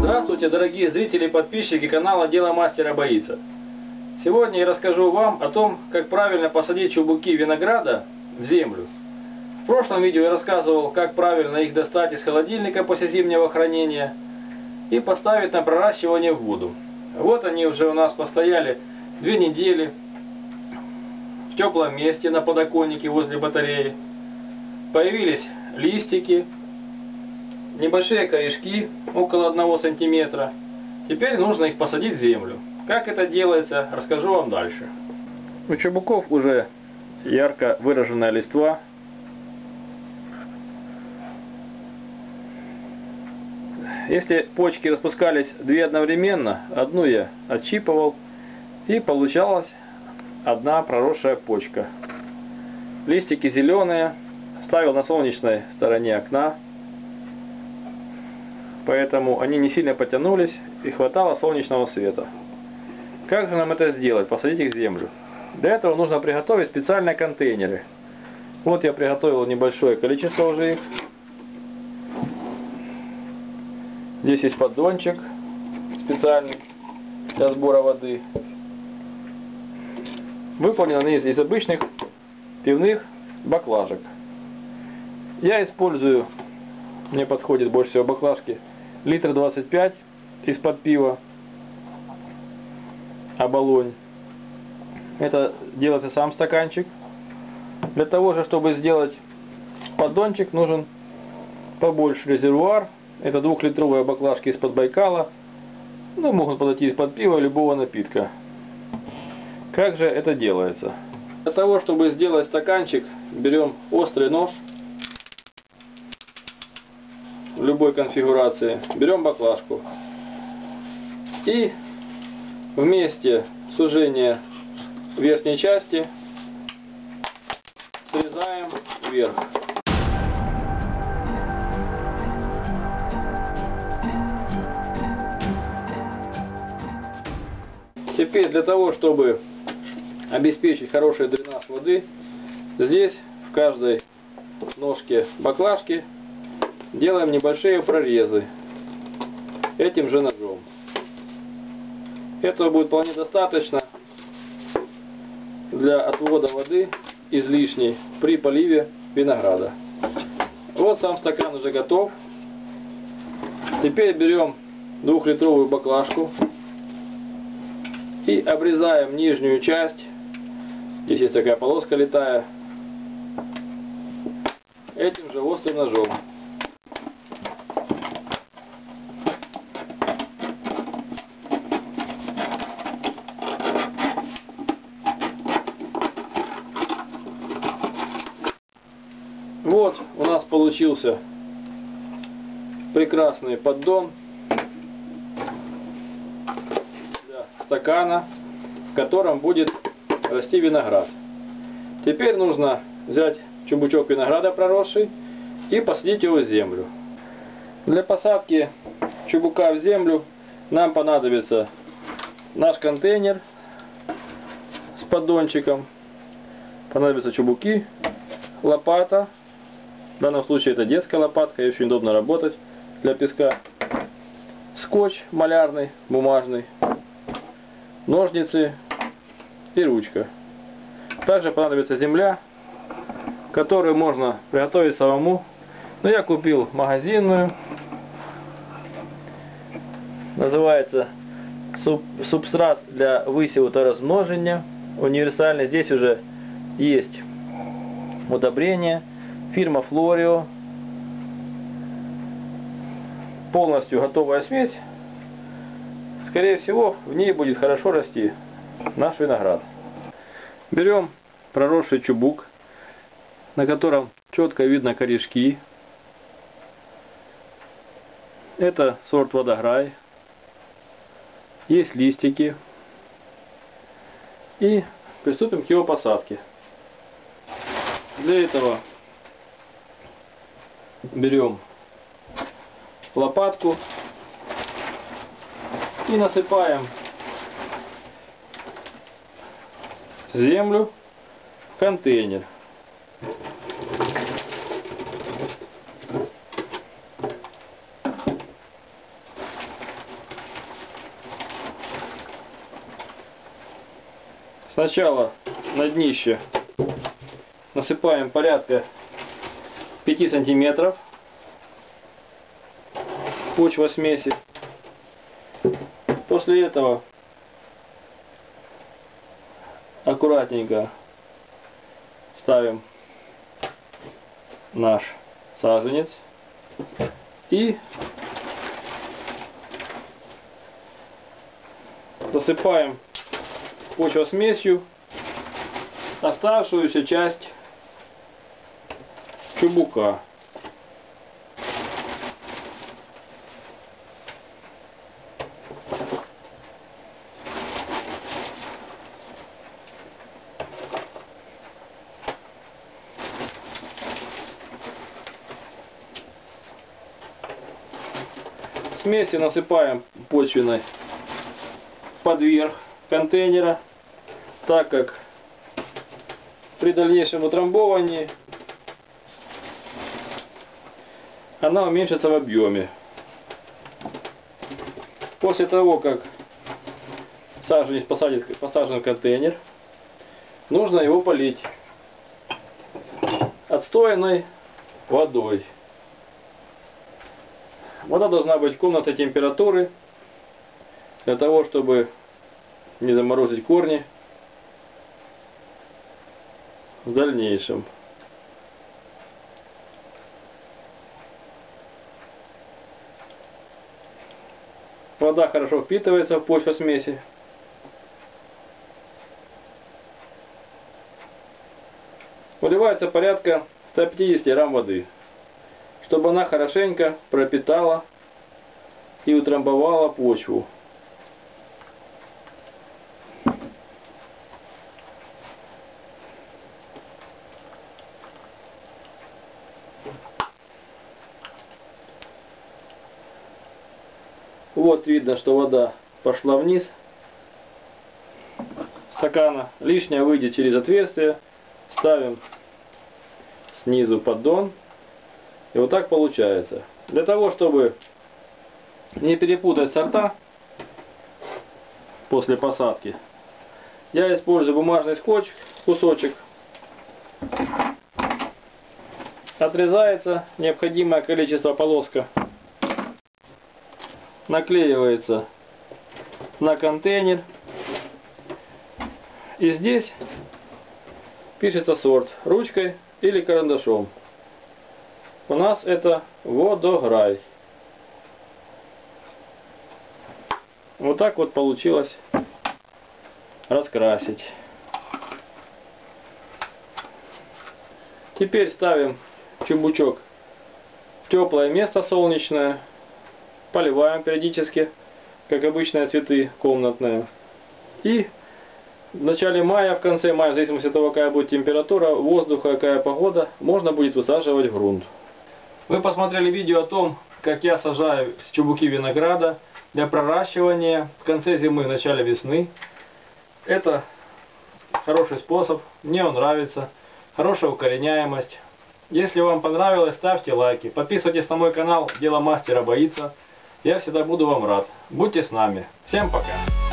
Здравствуйте, дорогие зрители и подписчики канала Дело мастера боится. Сегодня я расскажу вам о том, как правильно посадить чубуки винограда в землю. В прошлом видео я рассказывал, как правильно их достать из холодильника после зимнего хранения и поставить на проращивание в воду. Вот они уже у нас постояли 2 недели в теплом месте на подоконнике возле батареи. Появились листики, небольшие корешки около 1 сантиметра. Теперь нужно их посадить в землю. Как это делается, расскажу вам дальше. У чубуков уже ярко выраженная листва. Если почки распускались 2 одновременно, одну я отщипывал, и получалась одна проросшая почка. Листики зеленые, ставил на солнечной стороне окна, поэтому они не сильно потянулись и хватало солнечного света. Как же нам это сделать? Посадить их в землю. Для этого нужно приготовить специальные контейнеры. Вот я приготовил небольшое количество уже их. Здесь есть поддончик специальный для сбора воды. Выполнен он из обычных пивных баклажек. Я использую, мне подходит больше всего баклажки, литр 25 из-под пива Оболонь. Это делается сам стаканчик. Для того же, чтобы сделать поддончик, нужен побольше резервуар. Это 2-литровые баклажки из-под Байкала. Ну, могут подойти из-под пива, любого напитка. Как же это делается? Для того, чтобы сделать стаканчик, берем острый нож в любой конфигурации, берем баклажку и в месте сужения верхней части срезаем вверх. Теперь для того, чтобы обеспечить хороший дренаж воды, здесь в каждой ножке баклажки делаем небольшие прорезы этим же ножом. Этого будет вполне достаточно для отвода воды излишней при поливе винограда. Вот сам стакан уже готов. Теперь берем 2-литровую баклажку и обрезаем нижнюю часть. Здесь есть такая полоска литая. Этим же острым ножом. Вот у нас получился прекрасный поддон для стакана, в котором будет расти виноград. Теперь нужно взять чубучок винограда проросший и посадить его в землю. Для посадки чубука в землю нам понадобится наш контейнер с поддончиком, понадобятся чубуки, лопата. В данном случае это детская лопатка, ей очень удобно работать для песка. Скотч малярный, бумажный, ножницы и ручка. Также понадобится земля, которую можно приготовить самому. Но я купил магазинную. Называется субстрат для высева и размножения. Универсальный. Здесь уже есть удобрение. Фирма Флорио. Полностью готовая смесь. Скорее всего, в ней будет хорошо расти наш виноград. Берем проросший чубук, на котором четко видно корешки. Это сорт Водограй. Есть листики. И приступим к его посадке. Для этого берем лопатку и насыпаем землю в контейнер. Сначала на днище насыпаем порядка 5 сантиметров почва смеси. После этого аккуратненько ставим наш саженец и засыпаем почвосмесью оставшуюся часть чубука. Смеси насыпаем почвенной под верх контейнера, так как при дальнейшем утрамбовании она уменьшится в объеме. После того, как саженец посажен в контейнер, нужно его полить отстойной водой. Вода должна быть комнатной температуры, для того, чтобы не заморозить корни в дальнейшем. Вода хорошо впитывается в почвосмеси. Выливается порядка 150 грамм воды, чтобы она хорошенько пропитала и утрамбовала почву. Вот видно, что вода пошла вниз стакана. Лишняя выйдет через отверстие. Ставим снизу поддон. И вот так получается. Для того, чтобы не перепутать сорта после посадки, я использую бумажный скотч, кусочек. Отрезается необходимое количество полоска. Наклеивается на контейнер. И здесь пишется сорт ручкой или карандашом. У нас это водограй. Вот так вот получилось раскрасить. Теперь ставим чубучок в теплое место солнечное. Поливаем периодически, как обычные цветы комнатные. И в начале мая, в конце мая, в зависимости от того, какая будет температура воздуха, какая погода, можно будет высаживать в грунт. Вы посмотрели видео о том, как я сажаю чубуки винограда для проращивания в конце зимы, в начале весны. Это хороший способ, мне он нравится, хорошая укореняемость. Если вам понравилось, ставьте лайки, подписывайтесь на мой канал «Дело мастера боится». Я всегда буду вам рад. Будьте с нами. Всем пока.